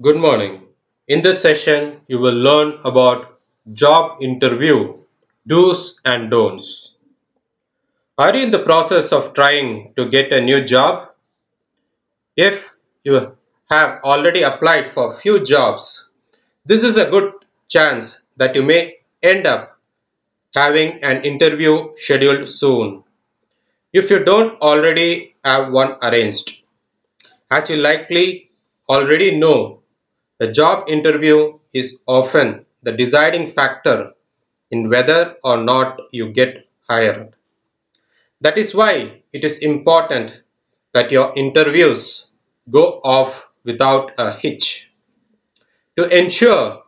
Good morning. In this session, you will learn about job interview do's and don'ts. Are you in the process of trying to get a new job? If you have already applied for few jobs, this is a good chance that you may end up having an interview scheduled soon. If you don't already have one arranged, as you likely already know, the job interview is often the deciding factor in whether or not you get hired. That is why it is important that your interviews go off without a hitch. To ensure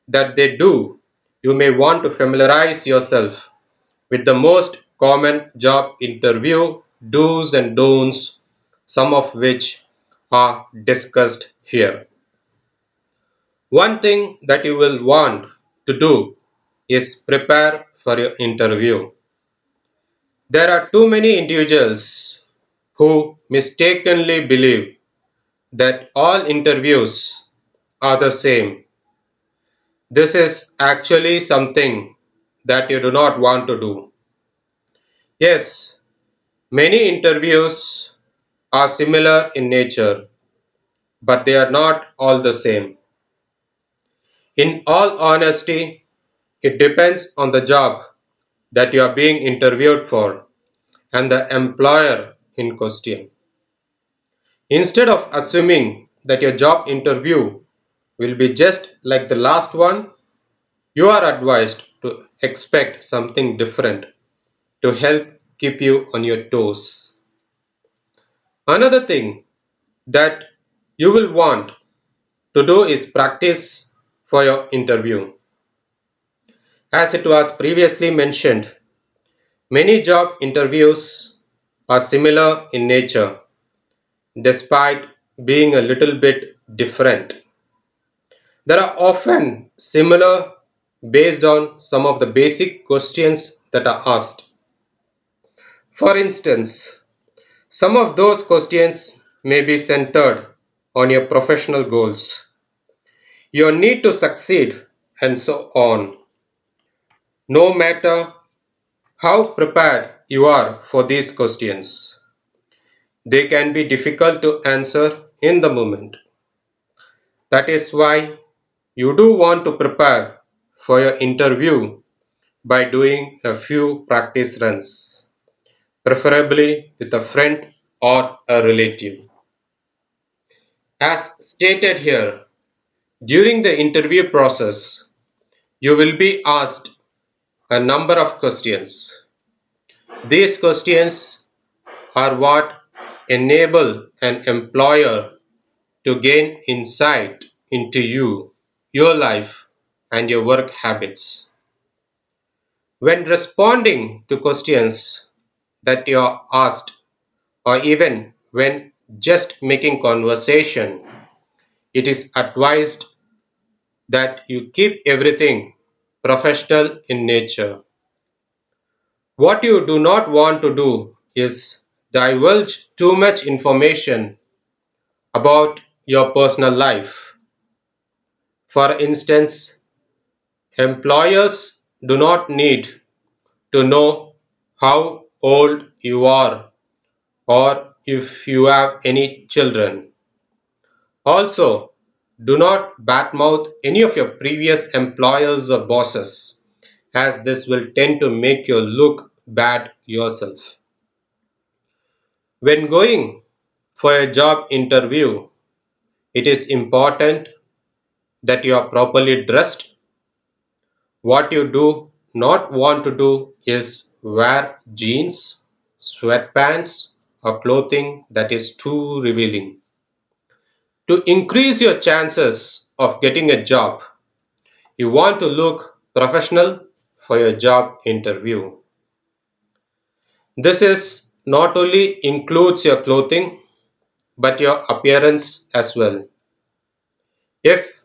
that they do, you may want to familiarize yourself with the most common job interview do's and don'ts, some of which are discussed here. One thing that you will want to do is prepare for your interview. There are too many individuals who mistakenly believe that all interviews are the same. This is actually something that you do not want to do. Yes, many interviews are similar in nature, but they are not all the same. In all honesty, it depends on the job that you are being interviewed for and the employer in question. Instead of assuming that your job interview will be just like the last one, you are advised to expect something different to help keep you on your toes. Another thing that you will want to do is practice for your interview. As it was previously mentioned, many job interviews are similar in nature despite being a little bit different. There are often similar based on some of the basic questions that are asked. For instance, some of those questions may be centered on your professional goals, your need to succeed, and so on. No matter how prepared you are for these questions, they can be difficult to answer in the moment. That is why you do want to prepare for your interview by doing a few practice runs, preferably with a friend or a relative. As stated here, during the interview process, you will be asked a number of questions. These questions are what enable an employer to gain insight into you, your life, and your work habits. When responding to questions that you are asked, or even when just making conversation, it is advised that you keep everything professional in nature. What you do not want to do is divulge too much information about your personal life. For instance, employers do not need to know how old you are or if you have any children. Also, do not badmouth any of your previous employers or bosses, as this will tend to make you look bad yourself. When going for a job interview, it is important that you are properly dressed. What you do not want to do is wear jeans, sweatpants, or clothing that is too revealing. To increase your chances of getting a job, you want to look professional for your job interview. This is not only includes your clothing but your appearance as well. If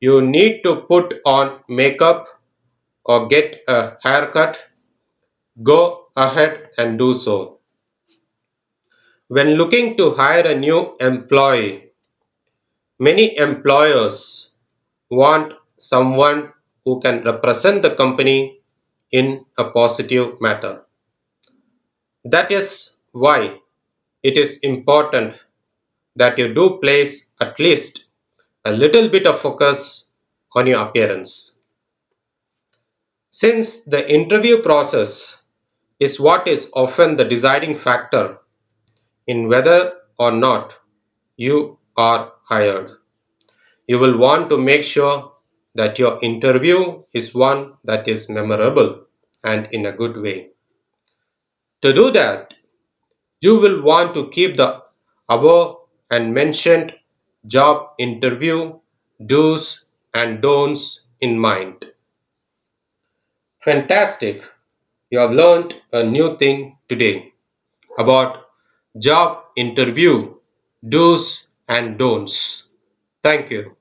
you need to put on makeup or get a haircut, go ahead and do so. When looking to hire a new employee, Many employers want someone who can represent the company in a positive manner. That is why it is important that you do place at least a little bit of focus on your appearance. Since the interview process is what is often the deciding factor in whether or not you are hired, you will want to make sure that your interview is one that is memorable and in a good way. To do that, you will want to keep the above and mentioned job interview do's and don'ts in mind. Fantastic! You have learned a new thing today about job interview do's and don'ts. Thank you.